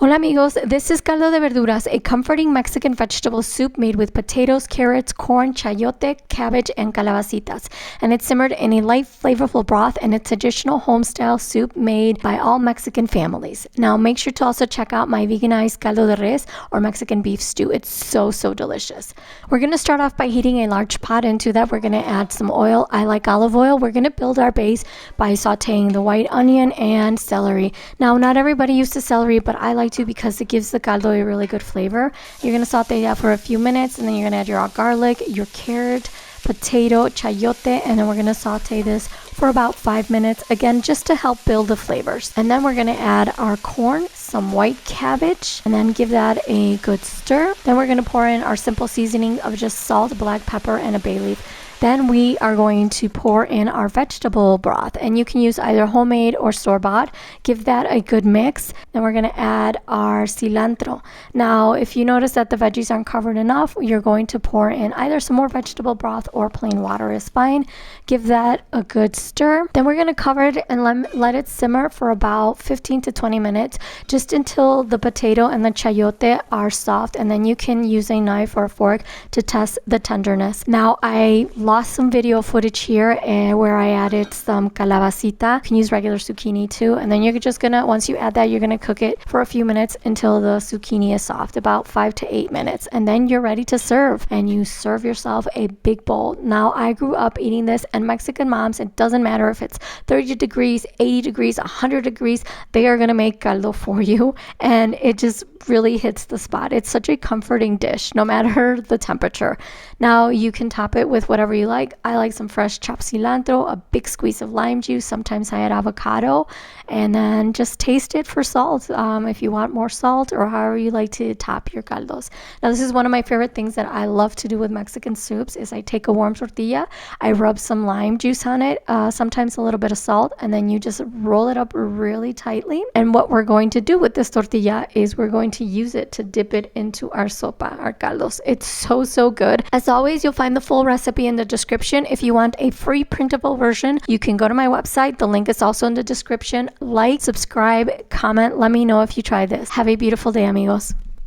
Hola amigos, this is Caldo de Verduras, a comforting Mexican vegetable soup made with potatoes, carrots, corn, chayote, cabbage, and calabacitas. And it's simmered in a light, flavorful broth, and it's traditional home-style soup made by all Mexican families. Now make sure to also check out my veganized caldo de res or Mexican beef stew. It's so delicious. We're going to start off by heating a large pot. Into that we're going to add some oil. I like olive oil. We're going to build our base by sauteing the white onion and celery. Now not everybody uses celery, but I like to because it gives the caldo a really good flavor. You're going to saute that for a few minutes, and then you're going to add your garlic, your carrot, potato, chayote, and then we're going to saute this for about 5 minutes, again just to help build the flavors. And then we're going to add our corn, some white cabbage, and then give that a good stir. Then we're going to pour in our simple seasoning of just salt, black pepper, and a bay leaf. Then we are going to pour in our vegetable broth, and you can use either homemade or store-bought. Give that a good mix. Then we're going to add our cilantro. Now, if you notice that the veggies aren't covered enough, you're going to pour in either some more vegetable broth or plain water is fine. Give that a good stir. Then we're going to cover it and let it simmer for about 15 to 20 minutes, just until the potato and the chayote are soft, and then you can use a knife or a fork to test the tenderness. Now, I lost some video footage here where I added some calabacita. You can use regular zucchini too, and then you're just gonna, once you add that, you're gonna cook it for a few minutes until the zucchini is soft, about 5 to 8 minutes, and then you're ready to serve, and you serve yourself a big bowl. Now I grew up eating this, and Mexican moms, it doesn't matter if it's 30 degrees, 80 degrees, 100 degrees, they are gonna make caldo for you, and it just really hits the spot. It's such a comforting dish no matter the temperature. Now you can top it with whatever you like. I like some fresh chopped cilantro, a big squeeze of lime juice, sometimes I add avocado, and then just taste it for salt if you want more salt, or however you like to top your caldos. Now this is one of my favorite things that I love to do with Mexican soups is I take a warm tortilla, I rub some lime juice on it, sometimes a little bit of salt, and then you just roll it up really tightly. And what we're going to do with this tortilla is we're going to use it to dip it into our sopa, our caldos. It's so good. As always, you'll find the full recipe in the description. If you want a free printable version, you can go to my website. The link is also in the description. Like, subscribe, comment, let me know if you try this. Have a beautiful day, amigos.